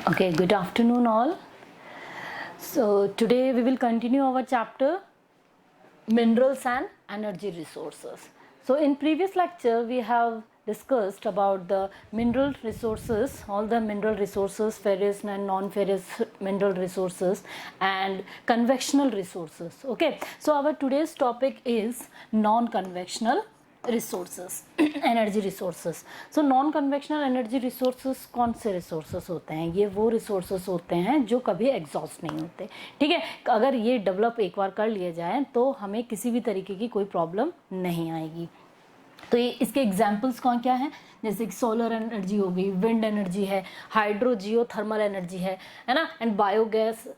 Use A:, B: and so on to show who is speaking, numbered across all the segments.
A: Okay, good afternoon all. So today we will continue our chapter minerals and energy resources. So in previous lecture we have discussed about the mineral resources, all the mineral resources, ferrous and non-ferrous mineral resources and conventional resources. Okay, so our today's topic is non-conventional resources energy resources. So non convectional energy resources कौन से resources होते हैं? ये वो resources होते हैं जो कभी एग्जॉस्ट नहीं होते. ठीक है, अगर ये डेवलप एक बार कर लिए जाए तो हमें किसी भी तरीके की कोई प्रॉब्लम नहीं आएगी. तो ये इसके एग्जाम्पल्स कौन क्या हैं? जैसे कि सोलर एनर्जी हो गई, विंड एनर्जी है, हाइड्रो जियो थर्मल एनर्जी है ना, एंड बायोगैस,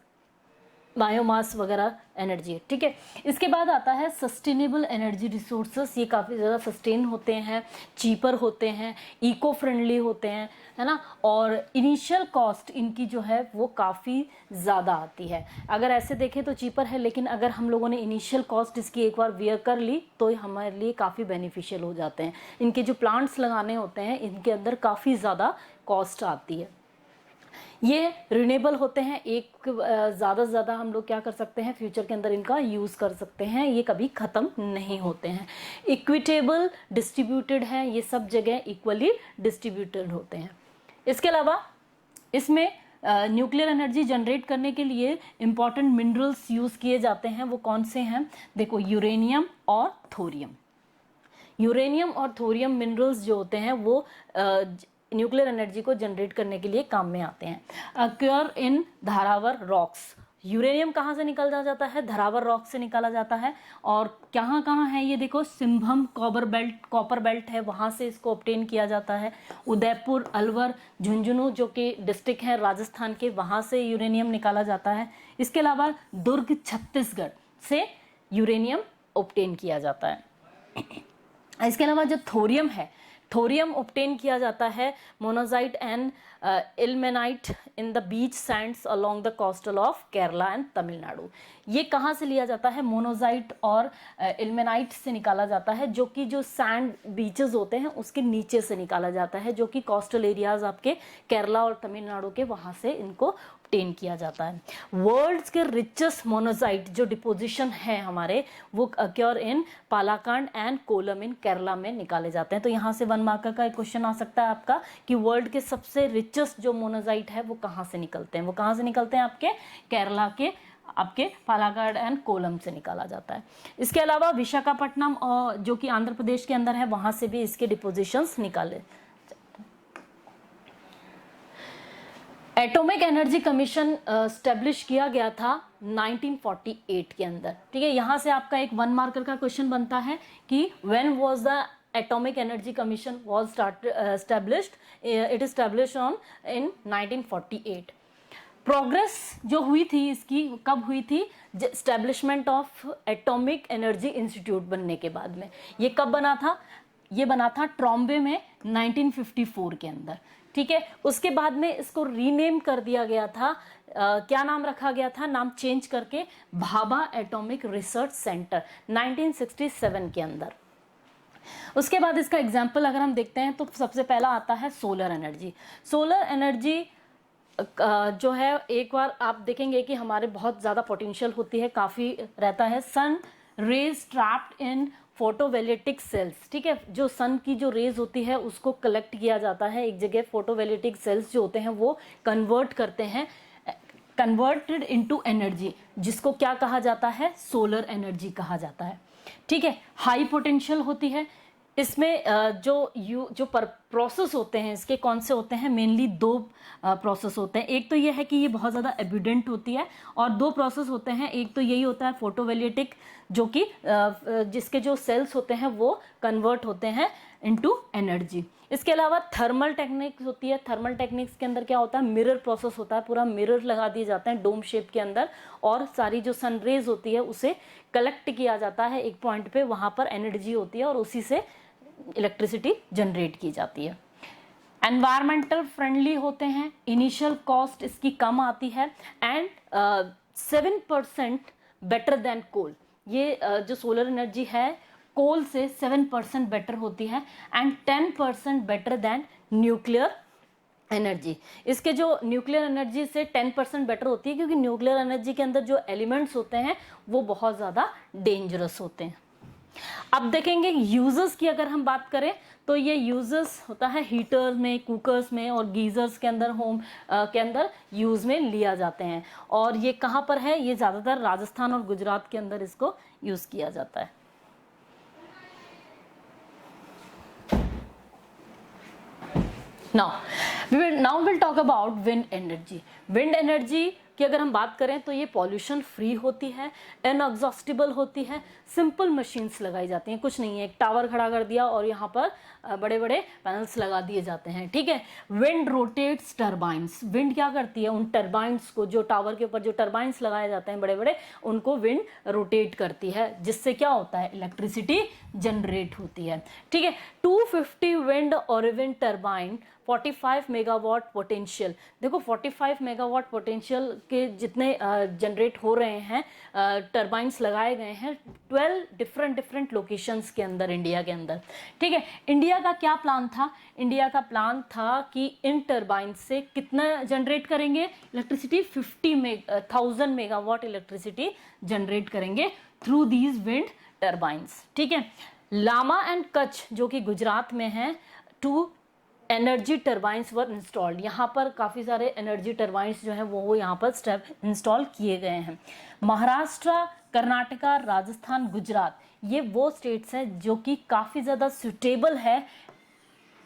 A: बायोमास वगैरह एनर्जी. ठीक है, इसके बाद आता है सस्टेनेबल एनर्जी रिसोर्सेस. ये काफ़ी ज़्यादा सस्टेन होते हैं, चीपर होते हैं, इको फ्रेंडली होते हैं, है ना, और इनिशियल कॉस्ट इनकी जो है वो काफ़ी ज़्यादा आती है. अगर ऐसे देखें तो चीपर है, लेकिन अगर हम लोगों ने इनिशियल कॉस्ट इसकी एक बार वियर कर ली तो हमारे लिए काफ़ी बेनिफिशियल हो जाते हैं. इनके जो प्लांट्स लगाने होते हैं इनके अंदर काफ़ी ज़्यादा कॉस्ट आती है. ये रिन्यूएबल होते हैं, एक ज़्यादा से ज़्यादा हम लोग क्या कर सकते हैं, फ्यूचर के अंदर इनका यूज़ कर सकते हैं. ये कभी ख़त्म नहीं होते हैं. इक्विटेबल डिस्ट्रीब्यूटेड है, ये सब जगह इक्वली डिस्ट्रीब्यूटेड होते हैं. इसके अलावा इसमें न्यूक्लियर एनर्जी जनरेट करने के लिए इंपॉर्टेंट मिनरल्स यूज़ किए जाते हैं. वो कौन से हैं? देखो, यूरेनियम और थोरियम. यूरेनियम और थोरियम मिनरल्स जो होते हैं वो न्यूक्लियर एनर्जी को जनरेट करने के लिए काम में आते हैं. अक्योर इन धारावर रॉक्स. यूरेनियम कहाँ से निकला जाता है? धारावर रॉक से निकाला जाता है. और कहाँ कहाँ है ये देखो, सिंभम कॉपर बेल्ट है, वहाँ से इसको ऑब्टेन किया जाता है. उदयपुर, अलवर, झुंझुनू जो कि डिस्ट्रिक्ट है राजस्थान के, वहाँ से यूरेनियम निकाला जाता है. इसके अलावा दुर्ग, छत्तीसगढ़ से यूरेनियम ऑब्टेन किया जाता है. इसके अलावा जो थोरियम है, थोरियम ऑब्टेन किया जाता है monazite and ilmenite in the beach Sands along the coastal of Kerala and Tamil Nadu. ये कहाँ से लिया जाता है? मोनोजाइट और इल्मेनाइट से निकाला जाता है, जो कि जो सैंड बीचेस होते हैं उसके नीचे से निकाला जाता है, जो कि कोस्टल एरियाज आपके केरला और तमिलनाडु के, वहाँ से इनको ऑब्टेन किया जाता है. वर्ल्ड्स के रिचेस्ट मोनोजाइट जो डिपोजिशन है हमारे, वो अक्योर इन पालाकांड एंड कोलम इन केरला में निकाले जाते हैं. तो यहाँ से 1 मार्कर का एक क्वेश्चन आ सकता है आपका कि वर्ल्ड के सबसे रिचेस्ट जो मोनोजाइट है वो कहाँ से निकलते हैं? वो कहाँ से निकलते हैं? आपके केरला के, आपके पालाकाड एंड कोलम से निकाला जाता है. इसके अलावा विशाखापट्टनम और जो कि आंध्र प्रदेश के अंदर है, वहां से भी इसके डिपोजिशंस निकाले. एटॉमिक एनर्जी कमीशन स्टैब्लिश किया गया था 1948 के अंदर. ठीक है, यहाँ से आपका एक 1 मार्कर का क्वेश्चन बनता है कि when was the atomic energy commission was established. It established on in 1948. Progress जो हुई थी इसकी कब हुई थी? Establishment of atomic energy institute बनने के बाद में. ये कब बना था? ये बना था ट्रॉम्बे में 1954 के अंदर. ठीक है, उसके बाद में इसको रीनेम कर दिया गया था. क्या नाम रखा गया था? नाम चेंज करके भाभा एटॉमिक रिसर्च सेंटर 1967 के अंदर. उसके बाद इसका एग्जाम्पल अगर हम देखते हैं तो सबसे पहला आता है सोलर एनर्जी. सोलर एनर्जी जो है, एक बार आप देखेंगे कि हमारे बहुत ज़्यादा पोटेंशियल होती है, काफ़ी रहता है. Sun rays trapped in photovoltaic cells. ठीक है, जो सन की जो रेज होती है उसको कलेक्ट किया जाता है एक जगह. फोटोवोल्टिक सेल्स जो होते हैं वो कन्वर्ट करते हैं, कन्वर्टेड इनटू एनर्जी, जिसको क्या कहा जाता है? सोलर एनर्जी कहा जाता है. ठीक है, हाई पोटेंशियल होती है. इसमें जो प्रोसेस होते हैं इसके कौन से होते हैं? मेनली 2 प्रोसेस होते हैं. एक तो ये है कि ये बहुत ज़्यादा एबिडेंट होती है, और 2 प्रोसेस होते हैं. एक तो यही होता है फोटोवोल्टिक, जो कि जिसके जो सेल्स होते हैं वो कन्वर्ट होते हैं इनटू एनर्जी. इसके अलावा थर्मल टेक्निक्स होती है. थर्मल टेक्निक्स के अंदर क्या होता है? मिरर प्रोसेस होता है. पूरा मिरर लगा दिए जाते हैं डोम शेप के अंदर, और सारी जो सन रेज होती है उसे कलेक्ट किया जाता है एक पॉइंट पे. वहाँ पर एनर्जी होती है और उसी से इलेक्ट्रिसिटी जनरेट की जाती है. एनवायरमेंटल फ्रेंडली होते हैं, इनिशियल कॉस्ट इसकी कम आती है, एंड 7% बेटर देन कोल. ये जो सोलर एनर्जी है कोल से 7% बेटर होती है, and 10% better than nuclear energy इसके जो न्यूक्लियर एनर्जी से 10% बेटर होती है, क्योंकि न्यूक्लियर एनर्जी के अंदर जो एलिमेंट्स होते हैं वो बहुत ज़्यादा डेंजरस होते हैं। अब देखेंगे यूजर्स की अगर हम बात करें तो ये यूजर्स होता है हीटर्स में, कुकर्स में और गीजर्स के अंदर, होम के अंदर यूज में लिया जाते हैं। और ये कहाँ पर है? ये ज़्यादातर राजस्थान और गुजरात के अंदर इसको यूज़ किया जाता है। now we'll talk about wind energy. wind energy की अगर हम बात करें तो ये पॉल्यूशन फ्री होती है, इनएग्जॉस्टिबल होती है, सिंपल मशीन्स लगाई जाती हैं, कुछ नहीं है, एक टावर खड़ा कर दिया और यहाँ पर बड़े बड़े पैनल्स लगा दिए जाते हैं, ठीक है। विंड रोटेट्स टरबाइंस, विंड क्या करती है? उन टरबाइंस को, जो टावर के ऊपर जो टरबाइंस लगाए जाते हैं बड़े बड़े, उनको विंड रोटेट करती है, जिससे क्या होता है? इलेक्ट्रिसिटी जनरेट होती है, ठीक है। 250 विंड और विंड टरबाइन 45 मेगावाट पोटेंशियल, देखो 45 मेगावाट पोटेंशियल के जितने जनरेट हो रहे हैं, टरबाइंस लगाए गए हैं 12 डिफरेंट लोकेशंस के अंदर, इंडिया के अंदर, ठीक है। इंडिया का क्या प्लान था? इंडिया का प्लान था कि इन टरबाइन से कितना जनरेट करेंगे इलेक्ट्रिसिटी? 50,000 मेगावाट इलेक्ट्रिसिटी जनरेट करेंगे थ्रू दीज विंड टरबाइंस, ठीक है। लामा एंड कच्छ जो कि गुजरात में है, 2 एनर्जी टरबाइंस वर इंस्टॉल्ड, यहाँ पर काफ़ी सारे एनर्जी टरबाइंस जो हैं वो यहाँ पर इंस्टॉल किए गए हैं। महाराष्ट्र, कर्नाटका, राजस्थान, गुजरात, ये वो स्टेट्स हैं जो कि काफ़ी ज़्यादा सुटेबल है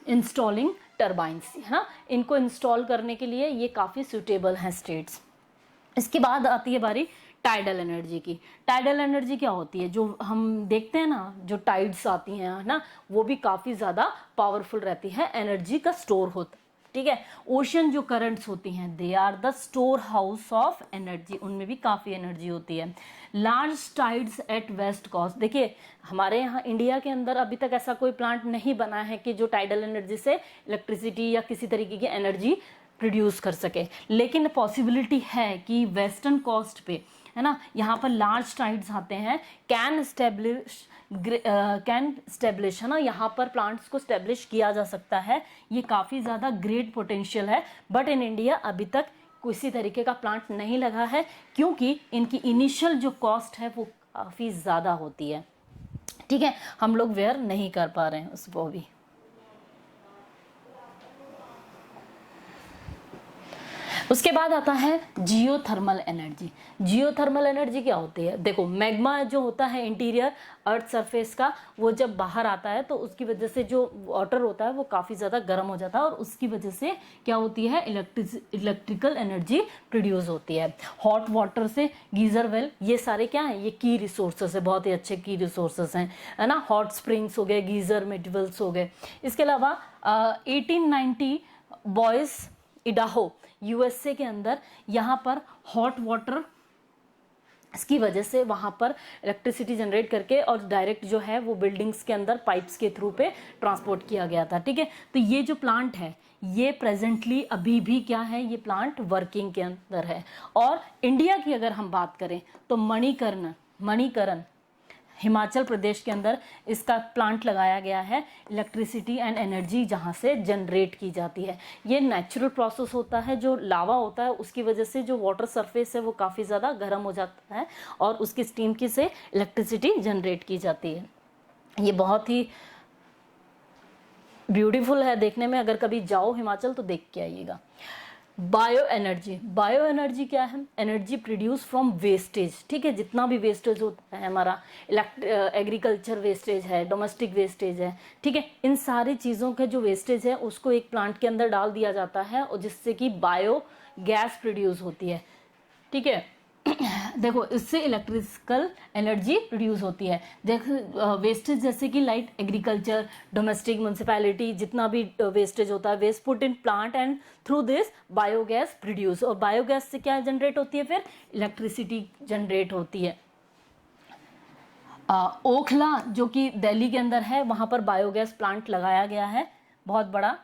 A: इंस्टॉलिंग टरबाइंस, है ना, इनको इंस्टॉल करने के लिए ये काफ़ी सुटेबल हैं स्टेट्स। इसके बाद आती है बारी टाइडल एनर्जी की। टाइडल एनर्जी क्या होती है? जो हम देखते हैं ना, जो टाइड्स आती हैं ना, वो भी काफ़ी ज़्यादा पावरफुल रहती है, एनर्जी का स्टोर होता है, ठीक है। ओशन जो करंट्स होती हैं, they are the storehouse of energy, उनमें भी काफ़ी एनर्जी होती है। Large tides at west coast, देखिए हमारे यहाँ इंडिया के अंदर अभी तक ऐसा कोई प्लांट नहीं बना है कि जो टाइडल एनर्जी से इलेक्ट्रिसिटी या किसी तरीके की एनर्जी प्रोड्यूस कर सके, लेकिन पॉसिबिलिटी है कि वेस्टर्न कोस्ट पे, है ना, यहाँ पर लार्ज टाइड्स आते हैं, कैन स्टेब्लिश, है ना, यहाँ पर प्लांट्स को स्टेब्लिश किया जा सकता है, ये काफ़ी ज़्यादा ग्रेट पोटेंशियल है। बट इन इंडिया अभी तक किसी तरीके का प्लांट नहीं लगा है, क्योंकि इनकी इनिशियल जो कॉस्ट है वो काफ़ी ज़्यादा होती है, ठीक है, हम लोग वेयर नहीं कर पा रहे हैं उसको भी। उसके बाद आता है जियोथर्मल एनर्जी। जियोथर्मल एनर्जी क्या होती है? देखो मैग्मा जो होता है इंटीरियर अर्थ सरफेस का, वो जब बाहर आता है तो उसकी वजह से जो वाटर होता है वो काफ़ी ज़्यादा गर्म हो जाता है, और उसकी वजह से क्या होती है? इलेक्ट्रिकल एनर्जी प्रोड्यूस होती है। हॉट वाटर से गीजर वेल, ये सारे क्या हैं? ये की रिसोर्सेस है, बहुत ही अच्छे की रिसोर्सेस हैं, है ना। हॉट स्प्रिंग्स हो गए, गीजर मेटल्स हो गए। इसके अलावा 1890 बॉयज इडाहो यूएसए के अंदर, यहाँ पर हॉट वाटर इसकी वजह से वहाँ पर इलेक्ट्रिसिटी जनरेट करके और डायरेक्ट जो है वो बिल्डिंग्स के अंदर पाइप्स के थ्रू पे ट्रांसपोर्ट किया गया था, ठीक है। तो ये जो प्लांट है ये प्रेजेंटली अभी भी क्या है? ये प्लांट वर्किंग के अंदर है। और इंडिया की अगर हम बात करें तो मणिकरण हिमाचल प्रदेश के अंदर इसका प्लांट लगाया गया है। इलेक्ट्रिसिटी एंड एनर्जी जहाँ से जनरेट की जाती है, ये नेचुरल प्रोसेस होता है, जो लावा होता है उसकी वजह से जो वाटर सरफेस है वो काफ़ी ज़्यादा गर्म हो जाता है और उसकी स्टीम की से इलेक्ट्रिसिटी जनरेट की जाती है। ये बहुत ही ब्यूटीफुल है देखने में, अगर कभी जाओ हिमाचल तो देख के आइएगा। बायो एनर्जी क्या है? एनर्जी प्रोड्यूस फ्रॉम वेस्टेज, ठीक है, जितना भी वेस्टेज होता है हमारा, एग्रीकल्चर वेस्टेज है, डोमेस्टिक वेस्टेज है, ठीक है, इन सारी चीज़ों का जो वेस्टेज है उसको एक प्लांट के अंदर डाल दिया जाता है और जिससे कि बायो गैस प्रोड्यूस होती है, ठीक है। देखो इससे इलेक्ट्रिकल एनर्जी प्रोड्यूस होती है। देखो वेस्टेज जैसे कि लाइट एग्रीकल्चर, डोमेस्टिक, म्यूनसिपैलिटी, जितना भी वेस्टेज होता है, waste put in plant and through this biogas produce, और बायोगैस से क्या जनरेट होती है? फिर इलेक्ट्रिसिटी जनरेट होती है। ओखला जो कि दिल्ली के अंदर है, वहाँ पर बायोगैस प्लांट लगाया गया है, बहुत बड़ा।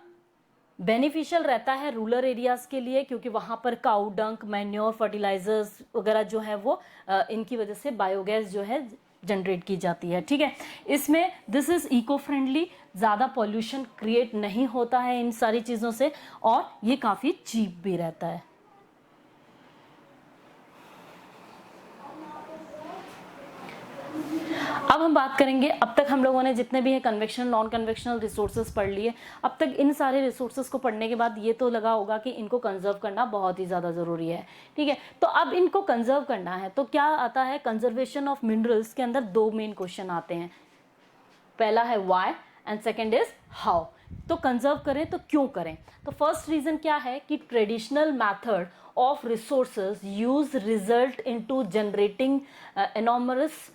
A: बेनिफिशियल रहता है रूरल एरियाज़ के लिए, क्योंकि वहाँ पर काउ डंक, मैन्योर, फर्टिलाइजर्स वगैरह जो है वो इनकी वजह से बायोगैस जो है जनरेट की जाती है, ठीक है। इसमें दिस इज इको फ्रेंडली, ज़्यादा पॉल्यूशन क्रिएट नहीं होता है इन सारी चीज़ों से, और ये काफ़ी चीप भी रहता है। अब हम बात करेंगे, अब तक हम लोगों ने जितने भी है कन्वेक्शनल नॉन कन्वेक्शनल रिसोर्सेज पढ़ लिए। अब तक इन सारे रिसोर्सेज को पढ़ने के बाद ये तो लगा होगा कि इनको कंजर्व करना बहुत ही ज़्यादा ज़रूरी है, ठीक है। तो अब इनको कंजर्व करना है तो क्या आता है, कंजर्वेशन ऑफ मिनरल्स के अंदर दो मेन क्वेश्चन आते हैं। पहला है why and second is how. तो कंजर्व करें तो क्यों करें। तो फर्स्ट रीजन क्या है कि traditional method of resources use result into generating enormous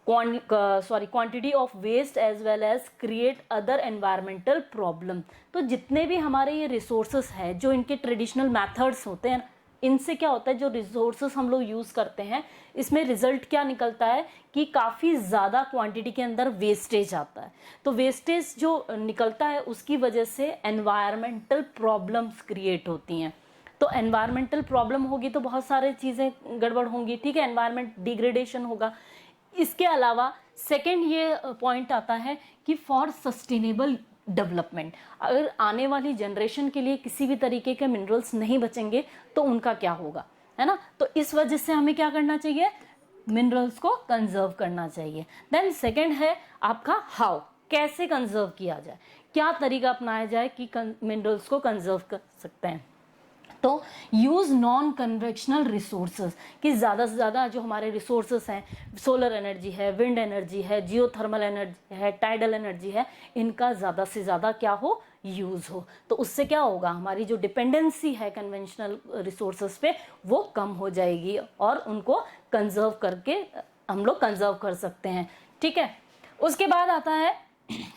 A: quantity of waste as well as create other environmental problem. तो जितने भी हमारे ये रिसोर्सेस है, जो इनके ट्रेडिशनल मैथड्स होते हैं, इनसे क्या होता है, जो रिसोर्सेस हम लोग यूज़ करते हैं, इसमें रिजल्ट क्या निकलता है कि काफ़ी ज़्यादा क्वांटिटी के अंदर वेस्टेज आता है। तो वेस्टेज जो निकलता है उसकी वजह से एनवायरमेंटल प्रॉब्लम्स क्रिएट होती हैं। तो एनवायरमेंटल प्रॉब्लम होगी तो बहुत सारी चीज़ें गड़बड़ होंगी, ठीक है, एनवायरमेंट डिग्रेडेशन होगा। इसके अलावा सेकेंड ये पॉइंट आता है कि फॉर सस्टेनेबल डेवलपमेंट, अगर आने वाली जनरेशन के लिए किसी भी तरीके के मिनरल्स नहीं बचेंगे तो उनका क्या होगा, है ना। तो इस वजह से हमें क्या करना चाहिए, मिनरल्स को कंजर्व करना चाहिए। देन सेकेंड है आपका हाउ, कैसे कंजर्व किया जाए, क्या तरीका अपनाया जाए कि मिनरल्स को कंजर्व कर सकते हैं। तो यूज़ नॉन कन्वेक्शनल रिसोर्सेज, कि ज़्यादा से ज़्यादा जो हमारे रिसोर्सेज हैं, सोलर एनर्जी है, विंड एनर्जी है, जियोथर्मल एनर्जी है, टाइडल एनर्जी है, इनका ज़्यादा से ज़्यादा क्या हो, यूज़ हो। तो उससे क्या होगा, हमारी जो डिपेंडेंसी है कन्वेंशनल रिसोर्सेज पे वो कम हो जाएगी और उनको कंजर्व करके हम लोग कंजर्व कर सकते हैं, ठीक है। उसके बाद आता है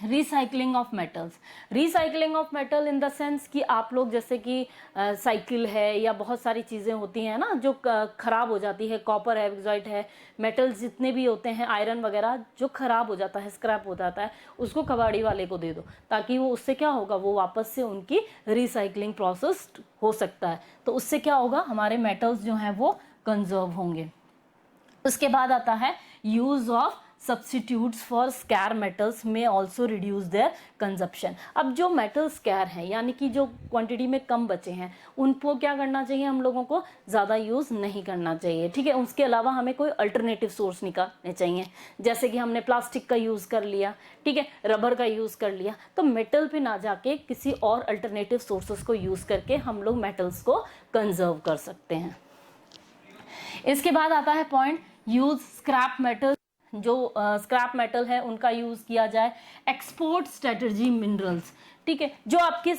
A: recycling of metals. Recycling of metal in the sense कि आप लोग जैसे कि साइकिल है या बहुत सारी चीज़ें होती हैं ना जो ख़राब हो जाती है, कॉपर है, एक्साइट है, मेटल्स जितने भी होते हैं, आयरन वगैरह जो ख़राब हो जाता है, स्क्रैप हो जाता है, उसको कबाड़ी वाले को दे दो, ताकि वो उससे क्या होगा, वो वापस से उनकी रिसाइकलिंग प्रोसेस हो सकता है। तो उससे क्या होगा, हमारे मेटल्स जो हैं वो कंजर्व होंगे। उसके बाद आता है use of substitutes for scare metals में ऑल्सो रिड्यूस देयर कंजप्शन। अब जो मेटल स्कैर हैं, यानी कि जो क्वांटिटी में कम बचे हैं, उनको क्या करना चाहिए, हम लोगों को ज़्यादा यूज़ नहीं करना चाहिए, ठीक है। उसके अलावा हमें कोई अल्टरनेटिव सोर्स निकालने चाहिए, जैसे कि हमने प्लास्टिक का यूज़ कर लिया, ठीक है, रबर का यूज़ कर लिया, तो मेटल पे ना जाके किसी और अल्टरनेटिव सोर्सेस को यूज़ करके हम लोग मेटल्स को कंजर्व कर सकते हैं। इसके बाद आता है पॉइंट यूज स्क्रैप मेटल। जो स्क्रैप मेटल है उनका यूज़ किया जाए। एक्सपोर्ट स्ट्रेटजी मिनरल्स, ठीक है, जो आपके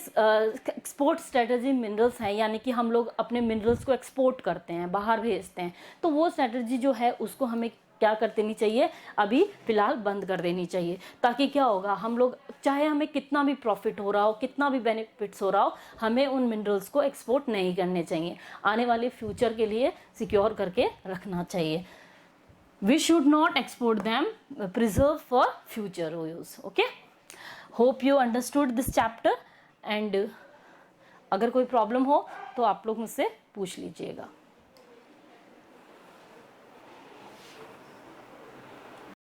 A: एक्सपोर्ट स्ट्रेटजी मिनरल्स हैं, यानी कि हम लोग अपने मिनरल्स को एक्सपोर्ट करते हैं, बाहर भेजते हैं, तो वो स्ट्रेटजी जो है उसको हमें क्या कर देनी चाहिए, अभी फ़िलहाल बंद कर देनी चाहिए। ताकि क्या होगा, हम लोग चाहे हमें कितना भी प्रॉफिट हो रहा हो, कितना भी बेनिफिट्स हो रहा हो, हमें उन मिनरल्स को एक्सपोर्ट नहीं करने चाहिए, आने वाले फ्यूचर के लिए सिक्योर करके रखना चाहिए। We should not export them, preserve for future use. Okay? Hope you understood this chapter and अगर कोई प्रॉब्लम हो तो आप लोग मुझसे पूछ लीजिएगा।